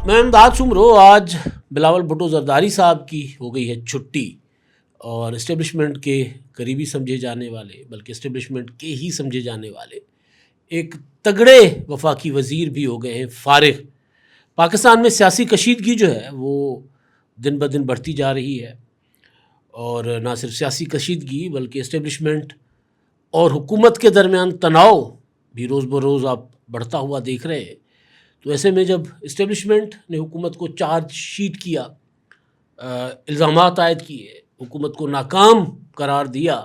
میں امداد سمرو آج بلاول بھٹو زرداری صاحب کی ہو گئی ہے چھٹی، اور اسٹیبلشمنٹ کے قریبی سمجھے جانے والے، بلکہ اسٹیبلشمنٹ کے ہی سمجھے جانے والے ایک تگڑے وفاقی وزیر بھی ہو گئے ہیں فارغ۔ پاکستان میں سیاسی کشیدگی جو ہے وہ دن بدن بڑھتی جا رہی ہے، اور نہ صرف سیاسی کشیدگی بلکہ اسٹیبلشمنٹ اور حکومت کے درمیان تناؤ بھی روز بروز آپ بڑھتا ہوا دیکھ رہے ہیں۔ تو ایسے میں جب اسٹیبلشمنٹ نے حکومت کو چارج شیٹ کیا، الزامات عائد کیے، حکومت کو ناکام قرار دیا،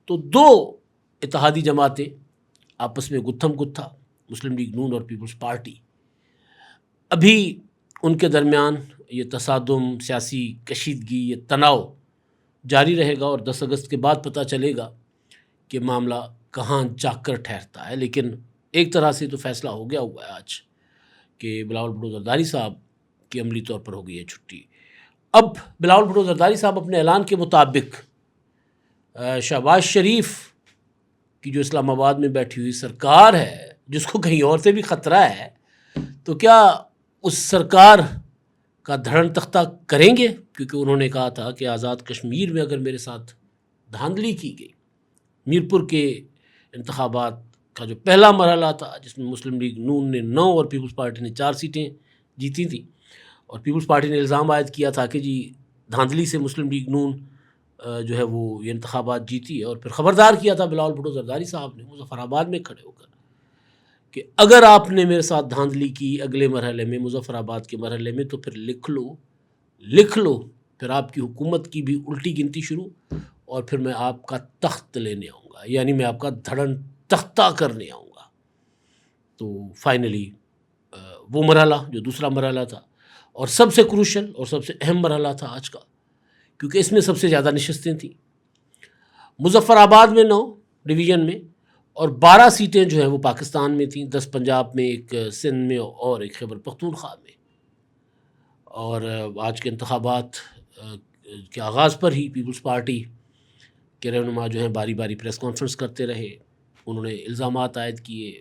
تو دو اتحادی جماعتیں آپس میں گتھم گتھا، مسلم لیگ نون اور پیپلز پارٹی، ابھی ان کے درمیان یہ تصادم، سیاسی کشیدگی، یہ تناؤ جاری رہے گا، اور 10 اگست کے بعد پتہ چلے گا کہ معاملہ کہاں جا کر ٹھہرتا ہے۔ لیکن ایک طرح سے تو فیصلہ ہو گیا ہوا ہے آج کہ بلاول بھٹو زرداری صاحب کی عملی طور پر ہو گئی ہے چھٹی۔ اب بلاول بھٹو زرداری صاحب اپنے اعلان کے مطابق شہباز شریف کی جو اسلام آباد میں بیٹھی ہوئی سرکار ہے، جس کو کہیں اور سے بھی خطرہ ہے، تو کیا اس سرکار کا دھڑن تختہ کریں گے؟ کیونکہ انہوں نے کہا تھا کہ آزاد کشمیر میں اگر میرے ساتھ دھاندلی کی گئی، میرپور کے انتخابات کا جو پہلا مرحلہ تھا جس میں مسلم لیگ نون نے 9 اور پیپلز پارٹی نے 4 سیٹیں جیتی تھیں، اور پیپلز پارٹی نے الزام عائد کیا تھا کہ جی دھاندلی سے مسلم لیگ نون جو ہے وہ یہ انتخابات جیتی ہے، اور پھر خبردار کیا تھا بلاول بھٹو زرداری صاحب نے مظفر آباد میں کھڑے ہو کر کہ اگر آپ نے میرے ساتھ دھاندلی کی اگلے مرحلے میں، مظفر آباد کے مرحلے میں، تو پھر لکھ لو پھر آپ کی حکومت کی بھی الٹی گنتی شروع، اور پھر میں آپ کا تخت لینے آؤں گا، یعنی میں آپ کا دھڑن تختہ کرنے آؤں گا۔ تو فائنلی وہ مرحلہ جو دوسرا مرحلہ تھا، اور سب سے کروشل اور سب سے اہم مرحلہ تھا آج کا، کیونکہ اس میں سب سے زیادہ نشستیں تھیں، مظفر آباد میں 9 ڈویژن میں، اور 12 سیٹیں جو ہیں وہ پاکستان میں تھیں، 10 پنجاب میں، ایک سندھ میں، اور ایک خیبر پختونخوا میں۔ اور آج کے انتخابات کے آغاز پر ہی پیپلز پارٹی کے رہنما جو ہیں باری باری پریس کانفرنس کرتے رہے، انہوں نے الزامات عائد کیے،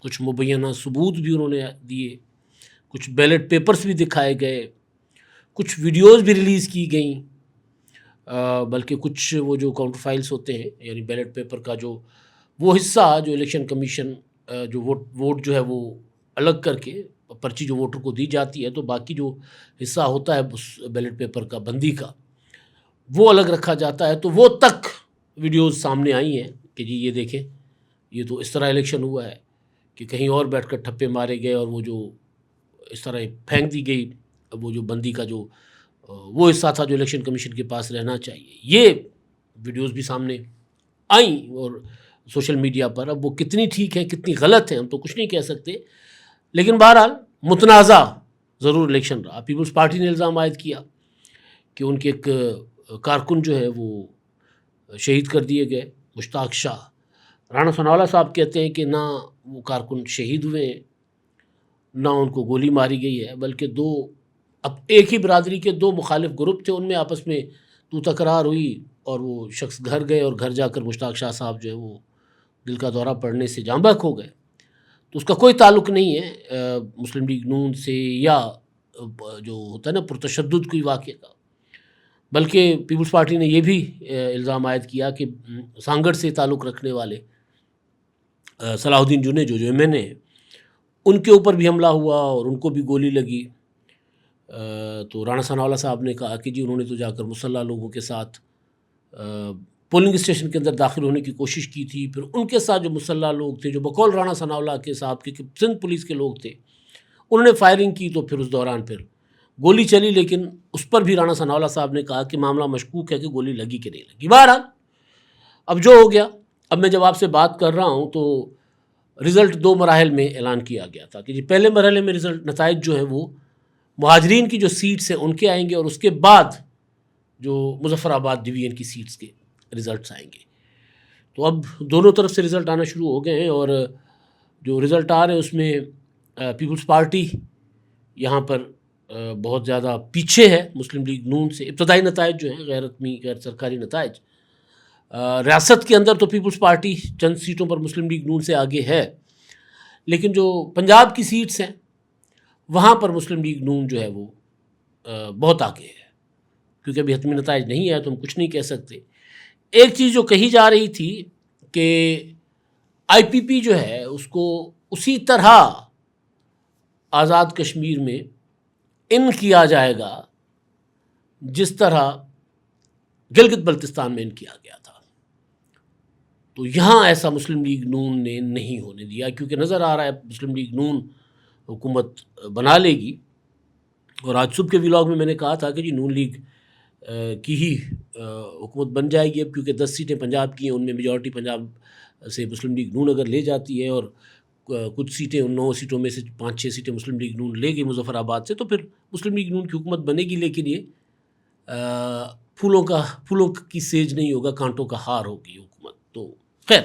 کچھ مبینہ ثبوت بھی انہوں نے دیے، کچھ بیلٹ پیپرز بھی دکھائے گئے، کچھ ویڈیوز بھی ریلیز کی گئیں، بلکہ کچھ وہ جو کاؤنٹر فائلز ہوتے ہیں، یعنی بیلٹ پیپر کا جو وہ حصہ جو الیکشن کمیشن جو ووٹ جو ہے وہ الگ کر کے پرچی جو ووٹر کو دی جاتی ہے، تو باقی جو حصہ ہوتا ہے اس بیلٹ پیپر کا بندی کا، وہ الگ رکھا جاتا ہے۔ تو وہ تک ویڈیوز سامنے آئی ہیں کہ جی یہ دیکھیں، یہ تو اس طرح الیکشن ہوا ہے کہ کہیں اور بیٹھ کر ٹھپے مارے گئے، اور وہ جو اس طرح پھینک دی گئی وہ جو بندی کا جو وہ حصہ تھا جو الیکشن کمیشن کے پاس رہنا چاہیے۔ یہ ویڈیوز بھی سامنے آئیں اور سوشل میڈیا پر۔ اب وہ کتنی ٹھیک ہیں کتنی غلط ہیں ہم تو کچھ نہیں کہہ سکتے، لیکن بہرحال متنازع ضرور الیکشن رہا۔ پیپلز پارٹی نے الزام عائد کیا کہ ان کے ایک کارکن جو ہے وہ شہید کر دیے گئے، مشتاق شاہ۔ رانا ثناءاللہ صاحب کہتے ہیں کہ نہ وہ کارکن شہید ہوئے ہیں، نہ ان کو گولی ماری گئی ہے، بلکہ اب ایک ہی برادری کے 2 مخالف گروپ تھے، ان میں آپس میں تو تکرار ہوئی، اور وہ شخص گھر گئے، اور گھر جا کر مشتاق شاہ صاحب جو ہے وہ دل کا دورہ پڑنے سے جاں بحق ہو گئے۔ تو اس کا کوئی تعلق نہیں ہے مسلم لیگ نون سے یا جو ہوتا ہے نا پرتشدد کوئی واقعے کا، بلکہ پیپلز پارٹی نے یہ بھی الزام عائد کیا کہ سانگڑ سے تعلق رکھنے والے صلاح الدین جنید جو ایم این اے ہیں، ان کے اوپر بھی حملہ ہوا اور ان کو بھی گولی لگی۔ تو رانا ثناءاللہ صاحب نے کہا کہ جی انہوں نے تو جا کر مسلح لوگوں کے ساتھ پولنگ اسٹیشن کے اندر داخل ہونے کی کوشش کی تھی، پھر ان کے ساتھ جو مسلح لوگ تھے جو بقول رانا ثناءاللہ کے صاحب کے سندھ پولیس کے لوگ تھے، انہوں نے فائرنگ کی، تو پھر اس دوران پھر گولی چلی، لیکن اس پر بھی رانا ثناءاللہ صاحب نے کہا کہ معاملہ مشکوک ہے کہ گولی لگی کہ نہیں لگی۔ بہرحال اب جو ہو گیا، اب میں جب آپ سے بات کر رہا ہوں تو رزلٹ 2 مراحل میں اعلان کیا گیا تھا کہ جی پہلے مرحلے میں رزلٹ نتائج جو ہیں وہ مہاجرین کی جو سیٹس ہیں ان کے آئیں گے، اور اس کے بعد جو مظفر آباد ڈویژن کی سیٹس کے رزلٹس آئیں گے۔ تو اب دونوں طرف سے رزلٹ آنا شروع ہو گئے ہیں، اور جو رزلٹ آ رہے ہیں اس میں پیپلز پارٹی یہاں پر بہت زیادہ پیچھے ہے مسلم لیگ نون سے۔ ابتدائی نتائج جو ہیں غیر حتمی غیر سرکاری نتائج، ریاست کے اندر تو پیپلز پارٹی چند سیٹوں پر مسلم لیگ نون سے آگے ہے، لیکن جو پنجاب کی سیٹس ہیں وہاں پر مسلم لیگ نون جو ہے وہ بہت آگے ہے، کیونکہ ابھی حتمی نتائج نہیں آئے تو ہم کچھ نہیں کہہ سکتے۔ ایک چیز جو کہی جا رہی تھی کہ آئی پی پی جو ہے اس کو اسی طرح آزاد کشمیر میں ان کیا جائے گا جس طرح گلگت بلتستان میں ان کیا گیا تھا، تو یہاں ایسا مسلم لیگ نون نے نہیں ہونے دیا، کیونکہ نظر آ رہا ہے مسلم لیگ نون حکومت بنا لے گی۔ اور آج صبح کے ویلاگ میں نے کہا تھا کہ جی نون لیگ کی ہی حکومت بن جائے گی اب، کیونکہ 10 سیٹیں پنجاب کی ہیں، ان میں میجورٹی پنجاب سے مسلم لیگ نون اگر لے جاتی ہے، اور کچھ سیٹیں، ان 9 سیٹوں میں سے 5-6 سیٹیں مسلم لیگ نون لے گئی مظفر آباد سے، تو پھر مسلم لیگ نون کی حکومت بنے گی، لیکن یہ پھولوں کی سیج نہیں ہوگا، کانٹوں کا ہار ہوگی حکومت۔ تو خیر،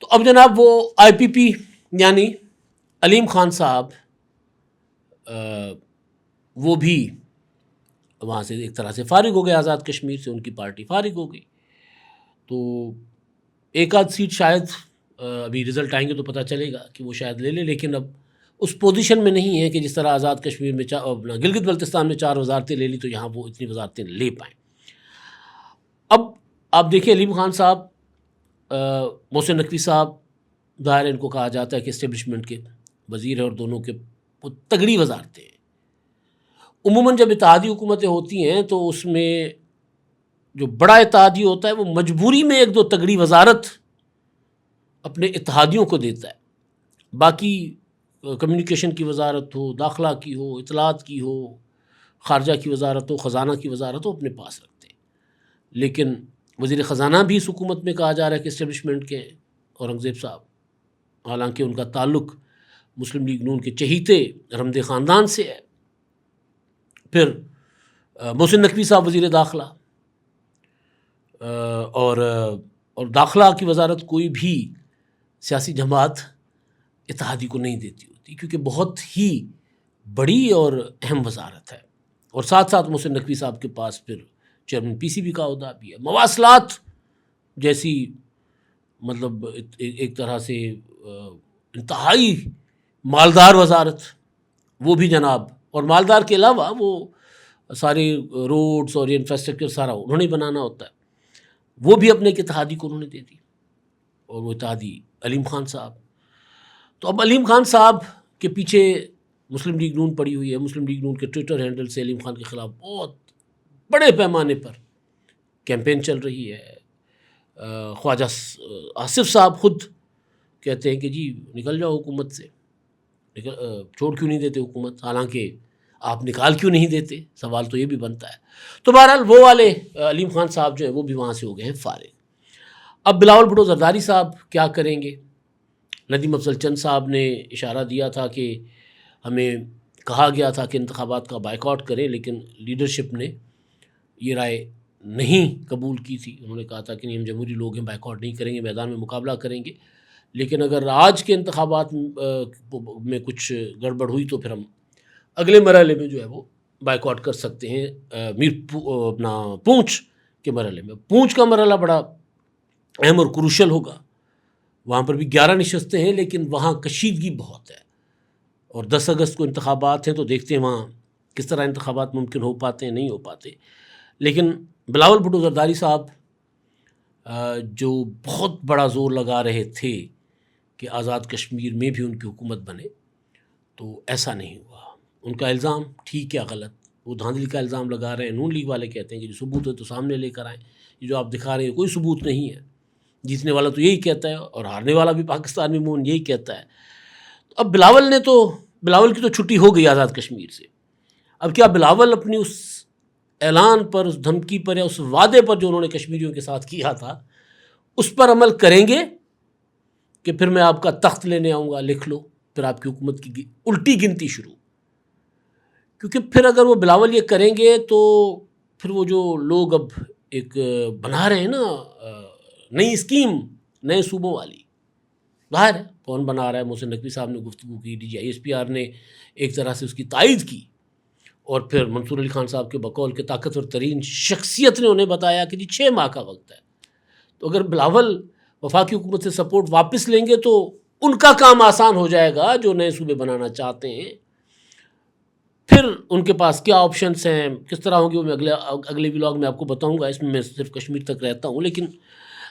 تو اب جناب وہ آئی پی پی یعنی علیم خان صاحب وہ بھی وہاں سے ایک طرح سے فارغ ہو گئے، آزاد کشمیر سے ان کی پارٹی فارغ ہو گئی۔ تو ایک آدھ سیٹ شاید ابھی رزلٹ آئیں گے تو پتہ چلے گا کہ وہ شاید لے لے، لیکن اب اس پوزیشن میں نہیں ہے کہ جس طرح آزاد کشمیر میں گلگت بلتستان میں 4 وزارتیں لے لی تو یہاں وہ اتنی وزارتیں لے پائیں۔ اب آپ دیکھیں علیم خان صاحب، محسن نقوی صاحب، ظاہر ان کو کہا جاتا ہے کہ اسٹیبلشمنٹ کے وزیر ہیں، اور دونوں کے وہ تگڑی وزارتیں ہیں۔ عموماً جب اتحادی حکومتیں ہوتی ہیں تو اس میں جو بڑا اتحادی ہوتا ہے وہ مجبوری میں 1-2 تگڑی وزارت اپنے اتحادیوں کو دیتا ہے، باقی کمیونیکیشن کی وزارت ہو، داخلہ کی ہو، اطلاعات کی ہو، خارجہ کی وزارت ہو، خزانہ کی وزارت ہو، اپنے پاس رکھتے ہیں۔ لیکن وزیر خزانہ بھی اس حکومت میں کہا جا رہا ہے کہ اسٹیبلشمنٹ کے ہیں، اورنگزیب صاحب، حالانکہ ان کا تعلق مسلم لیگ نون کے چہیتے رمدے خاندان سے ہے۔ پھر محسن نقوی صاحب وزیر داخلہ، اور داخلہ کی وزارت کوئی بھی سیاسی جماعت اتحادی کو نہیں دیتی ہوتی، کیونکہ بہت ہی بڑی اور اہم وزارت ہے، اور ساتھ ساتھ محسن نقوی صاحب کے پاس پھر چیئرمین پی سی بی کا عہدہ بھی ہے۔ مواصلات جیسی مطلب ایک طرح سے انتہائی مالدار وزارت، وہ بھی جناب، اور مالدار کے علاوہ وہ سارے روڈز اور یہ انفراسٹرکچر سارا انہوں نے بنانا ہوتا ہے، وہ بھی اپنے ایک اتحادی کو انہوں نے دے دی، اور وہ اتحادی علیم خان صاحب۔ تو اب علیم خان صاحب کے پیچھے مسلم لیگ نون پڑی ہوئی ہے۔ مسلم لیگ نون کے ٹویٹر ہینڈل سے علیم خان کے خلاف بہت بڑے پیمانے پر کیمپین چل رہی ہے۔ خواجہ آصف صاحب خود کہتے ہیں کہ جی نکل جاؤ حکومت سے، چھوڑ کیوں نہیں دیتے حکومت، حالانکہ آپ نکال کیوں نہیں دیتے، سوال تو یہ بھی بنتا ہے۔ تو بہرحال وہ والے علیم خان صاحب جو ہیں وہ بھی وہاں سے ہو گئے ہیں فارغ۔ اب بلاول بھٹو زرداری صاحب کیا کریں گے؟ ندیم افضل چند صاحب نے اشارہ دیا تھا کہ ہمیں کہا گیا تھا کہ انتخابات کا بائیکاٹ کریں، لیکن لیڈرشپ نے یہ رائے نہیں قبول کی تھی۔ انہوں نے کہا تھا کہ نہیں، ہم جمہوری لوگ ہیں، بائیکاٹ نہیں کریں گے، میدان میں مقابلہ کریں گے، لیکن اگر آج کے انتخابات میں کچھ گڑبڑ ہوئی تو پھر ہم اگلے مرحلے میں جو ہے وہ بائیکاٹ کر سکتے ہیں، اپنا پونچھ کے مرحلے میں۔ پونچھ کا مرحلہ بڑا اہم اور کروشل ہوگا، وہاں پر بھی 11 نشستیں ہیں، لیکن وہاں کشیدگی بہت ہے، اور 10 اگست کو انتخابات ہیں، تو دیکھتے ہیں وہاں کس طرح انتخابات ممکن ہو پاتے ہیں، نہیں ہو پاتے۔ لیکن بلاول بھٹو زرداری صاحب جو بہت بڑا زور لگا رہے تھے کہ آزاد کشمیر میں بھی ان کی حکومت بنے، تو ایسا نہیں ہوا۔ ان کا الزام ٹھیک یا غلط، وہ دھاندلی کا الزام لگا رہے ہیں۔ نون لیگ والے کہتے ہیں کہ جو ثبوت ہے تو سامنے لے کر آئیں، یہ جو آپ دکھا رہے ہیں کوئی ثبوت نہیں ہے۔ جیتنے والا تو یہی کہتا ہے، اور ہارنے والا بھی پاکستان میں مون یہی کہتا ہے۔ تو اب بلاول کی تو چھٹی ہو گئی آزاد کشمیر سے۔ اب کیا بلاول اپنی اس اعلان پر، اس دھمکی پر، یا اس وعدے پر جو انہوں نے کشمیریوں کے ساتھ کیا تھا، اس پر عمل کریں گے کہ پھر میں آپ کا تخت لینے آؤں گا، لکھ لو، پھر آپ کی حکومت کی الٹی گنتی شروع؟ کیونکہ پھر اگر وہ بلاول یہ کریں گے تو پھر وہ جو لوگ اب ایک بنا رہے ہیں نا نئی اسکیم نئے صوبوں والی، ظاہر ہے کون بنا رہا ہے؟ محسن نقوی صاحب نے گفتگو کی، D G I S P R نے ایک طرح سے اس کی تائید کی، اور پھر منصور علی خان صاحب کے بقول کے طاقتور ترین شخصیت نے انہیں بتایا کہ جی 6 ماہ کا وقت ہے۔ تو اگر بلاول وفاقی حکومت سے سپورٹ واپس لیں گے تو ان کا کام آسان ہو جائے گا، جو نئے صوبے بنانا چاہتے ہیں۔ پھر ان کے پاس کیا آپشنس ہیں، کس طرح ہوں گے، وہ میں اگلے ولاگ میں آپ کو بتاؤں گا. اس میں صرف کشمیر تک رہتا ہوں. لیکن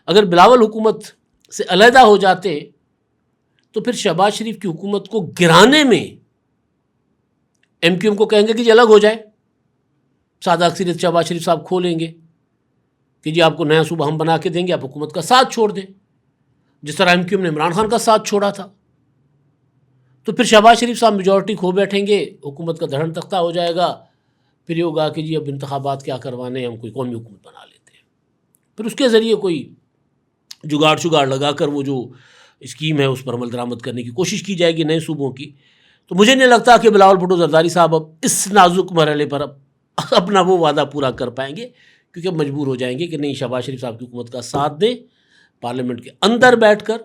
اگر بلاول حکومت سے علیحدہ ہو جاتے تو پھر شہباز شریف کی حکومت کو گرانے میں ایم کیو ایم کو کہیں گے کہ جی الگ ہو جائے، سادہ اکثریت شہباز شریف صاحب کھولیں گے کہ جی آپ کو نیا صوبہ ہم بنا کے دیں گے، آپ حکومت کا ساتھ چھوڑ دیں، جس طرح ایم کیو ایم نے عمران خان کا ساتھ چھوڑا تھا. تو پھر شہباز شریف صاحب میجورٹی کھو بیٹھیں گے، حکومت کا دھڑن تختہ ہو جائے گا. پھر یہ ہوگا کہ جی اب انتخابات کیا کروانے، ہم کوئی قومی حکومت بنا لیتے ہیں. پھر اس کے ذریعے کوئی جگاڑ لگا کر وہ جو اسکیم ہے اس پر عمل درآمد کرنے کی کوشش کی جائے گی نئے صوبوں کی. تو مجھے نہیں لگتا کہ بلاول بھٹو زرداری صاحب اب اس نازک مرحلے پر اب اپنا وہ وعدہ پورا کر پائیں گے، کیونکہ اب مجبور ہو جائیں گے کہ نہیں، شہباز شریف صاحب کی حکومت کا ساتھ دیں، پارلیمنٹ کے اندر بیٹھ کر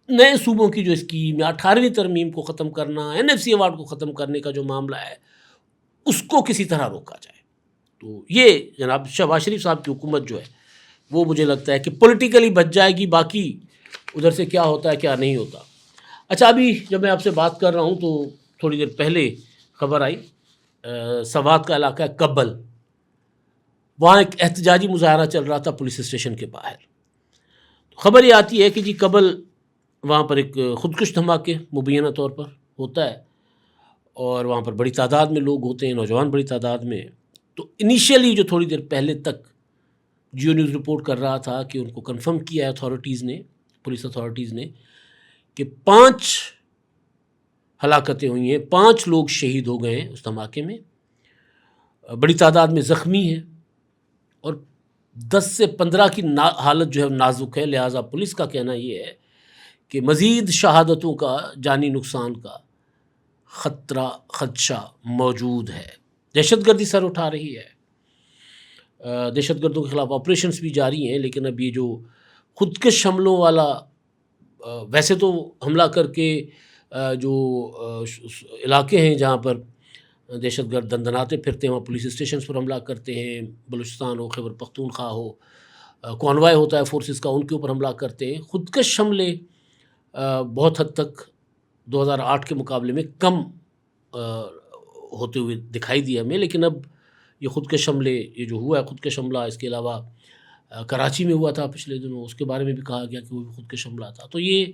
نئے صوبوں کی جو اسکیم یا 18ویں ترمیم کو ختم کرنا، NFC ایوارڈ کو ختم کرنے کا جو معاملہ ہے اس کو کسی طرح روکا جائے. تو یہ جناب شہباز شریف صاحب کی حکومت جو ہے وہ مجھے لگتا ہے کہ پولیٹیکلی بچ جائے گی، باقی ادھر سے کیا ہوتا ہے کیا نہیں ہوتا. اچھا، ابھی جب میں آپ سے بات کر رہا ہوں تو تھوڑی دیر پہلے خبر آئی، سوات کا علاقہ ہے کبل، وہاں ایک احتجاجی مظاہرہ چل رہا تھا پولیس اسٹیشن کے باہر. خبر یہ آتی ہے کہ جی کبل وہاں پر ایک خودکش دھماکے مبینہ طور پر ہوتا ہے، اور وہاں پر بڑی تعداد میں لوگ ہوتے ہیں، نوجوان بڑی تعداد میں. تو انیشیلی جو تھوڑی دیر پہلے تک جیو نیوز رپورٹ کر رہا تھا کہ ان کو کنفرم کیا اتھارٹیز نے، پولیس اتھارٹیز نے، کہ 5 ہلاکتیں ہوئی ہیں، 5 لوگ شہید ہو گئے ہیں اس دھماکے میں، بڑی تعداد میں زخمی ہیں، اور 10 سے 15 کی حالت جو ہے نازک ہے. لہٰذا پولیس کا کہنا یہ ہے کہ مزید شہادتوں کا، جانی نقصان کا خدشہ موجود ہے. دہشت گردی سر اٹھا رہی ہے، دہشت گردوں کے خلاف آپریشنز بھی جاری ہیں. لیکن اب یہ جو خودکش حملوں والا، ویسے تو حملہ کر کے جو علاقے ہیں جہاں پر دہشت گرد دندناتے پھرتے ہیں وہاں پولیس اسٹیشنز پر حملہ کرتے ہیں، بلوچستان ہو، خیبر پختونخوا ہو، کانوائے ہوتا ہے فورسز کا، ان کے اوپر حملہ کرتے ہیں. خودکش حملے بہت حد تک 2008 کے مقابلے میں کم ہوتے ہوئے دکھائی دیا ہمیں. لیکن اب یہ خودکش حملے، یہ جو ہوا ہے خودکش حملہ، اس کے علاوہ کراچی میں ہوا تھا پچھلے دنوں، اس کے بارے میں بھی کہا گیا کہ وہ بھی خودکش حملہ تھا. تو یہ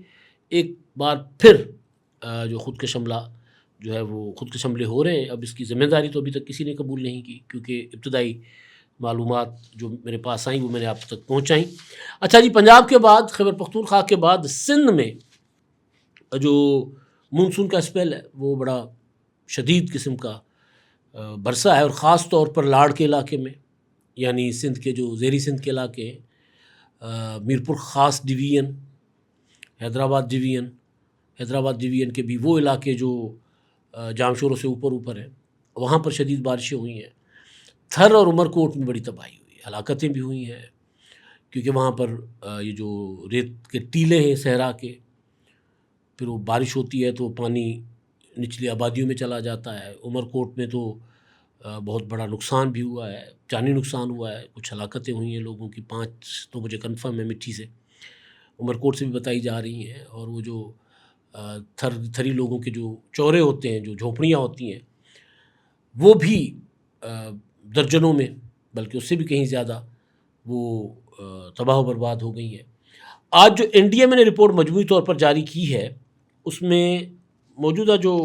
ایک بار پھر جو خودکش حملہ جو ہے وہ خودکش حملے ہو رہے ہیں. اب اس کی ذمہ داری تو ابھی تک کسی نے قبول نہیں کی، کیونکہ ابتدائی معلومات جو میرے پاس آئیں وہ میں نے آپ تک پہنچائیں. اچھا جی، پنجاب کے بعد، خیبر پختونخوا کے بعد، سندھ میں جو مونسون کا اسپیل ہے وہ بڑا شدید قسم کا برسا ہے، اور خاص طور پر لاڑ کے علاقے میں، یعنی سندھ کے جو زیری سندھ کے علاقے ہیں، میرپور خاص ڈویژن، حیدرآباد ڈویژن کے بھی وہ علاقے جو جامشوروں سے اوپر ہیں، وہاں پر شدید بارشیں ہوئی ہیں. تھر اور عمر کوٹ میں بڑی تباہی ہوئی ہے، ہلاکتیں بھی ہوئی ہیں، کیونکہ وہاں پر یہ جو ریت کے ٹیلے ہیں صحرا کے، پھر وہ بارش ہوتی ہے تو پانی نچلی آبادیوں میں چلا جاتا ہے. عمر کوٹ میں تو بہت بڑا نقصان بھی ہوا ہے، جانی نقصان ہوا ہے، کچھ ہلاکتیں ہوئی ہیں لوگوں کی، 5 تو مجھے کنفرم ہے مٹھی سے، عمر کوٹ سے بھی بتائی جا رہی ہیں. اور وہ جو تھری لوگوں کے جو چورے ہوتے ہیں، جو جھونپڑیاں ہوتی ہیں، وہ بھی درجنوں میں، بلکہ اس سے بھی کہیں زیادہ وہ تباہ و برباد ہو گئی ہیں. آج جو NDMA نے رپورٹ مجموعی طور پر جاری کی ہے، اس میں موجودہ جو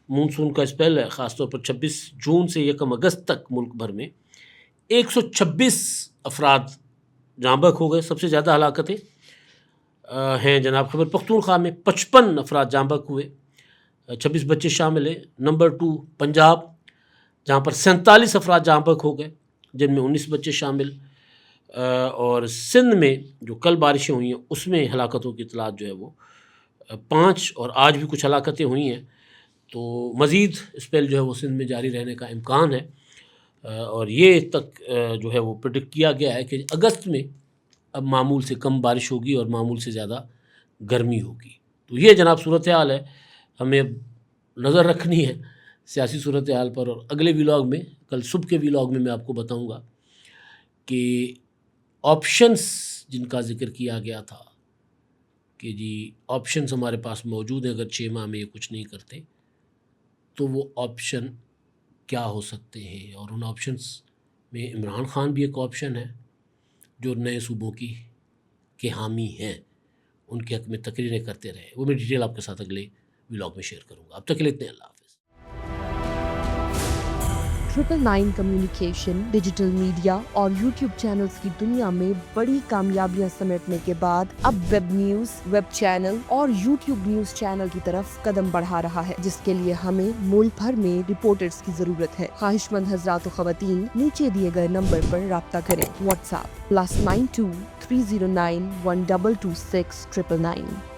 مونسون کا اسپیل ہے، خاص طور پر 26 جون سے 1 اگست تک ملک بھر میں 126 افراد جاں بحق ہو گئے. سب سے زیادہ ہلاکتیں ہیں جناب خیبر پختونخوا میں، 55 افراد جاں بحق ہوئے، 26 بچے شامل ہیں. نمبر 2 پنجاب، جہاں پر 47 افراد جاں بحق ہو گئے، جن میں 19 بچے شامل. اور سندھ میں جو کل بارشیں ہوئی ہیں اس میں ہلاکتوں کی اطلاعات جو ہے وہ 5، اور آج بھی کچھ ہلاکتیں ہوئی ہیں. تو مزید اسپیل جو ہے وہ سندھ میں جاری رہنے کا امکان ہے، اور یہ تک جو ہے وہ پریڈکٹ کیا گیا ہے کہ اگست میں اب معمول سے کم بارش ہوگی اور معمول سے زیادہ گرمی ہوگی. تو یہ جناب صورتحال ہے، ہمیں اب نظر رکھنی ہے سیاسی صورتحال پر. اور اگلے ولاگ میں، کل صبح کے ولاگ میں آپ کو بتاؤں گا کہ آپشنز جن کا ذکر کیا گیا تھا کہ جی آپشنز ہمارے پاس موجود ہیں اگر 6 ماہ میں یہ کچھ نہیں کرتے، تو وہ آپشن کیا ہو سکتے ہیں، اور ان آپشنس میں عمران خان بھی ایک آپشن ہے جو نئے صوبوں کے حامی ہیں، ان کے حق میں تقریریں کرتے رہے. وہ میں ڈیٹیل آپ کے ساتھ اگلے ولاگ میں شیئر کروں گا. اب تک کے لیے اتنے، اللہ حافظ. 999 کمیونیکیشن، ڈیجیٹل میڈیا اور یوٹیوب چینلز کی دنیا میں بڑی کامیابیاں سمیٹنے کے بعد اب ویب نیوز، ویب چینل اور یوٹیوب نیوز چینل کی طرف قدم بڑھا رہا ہے، جس کے لیے ہمیں ملک بھر میں رپورٹرز کی ضرورت ہے. خواہش مند حضرات و خواتین نیچے دیے گئے نمبر پر رابطہ کریں. What's app +92 309 1226 999.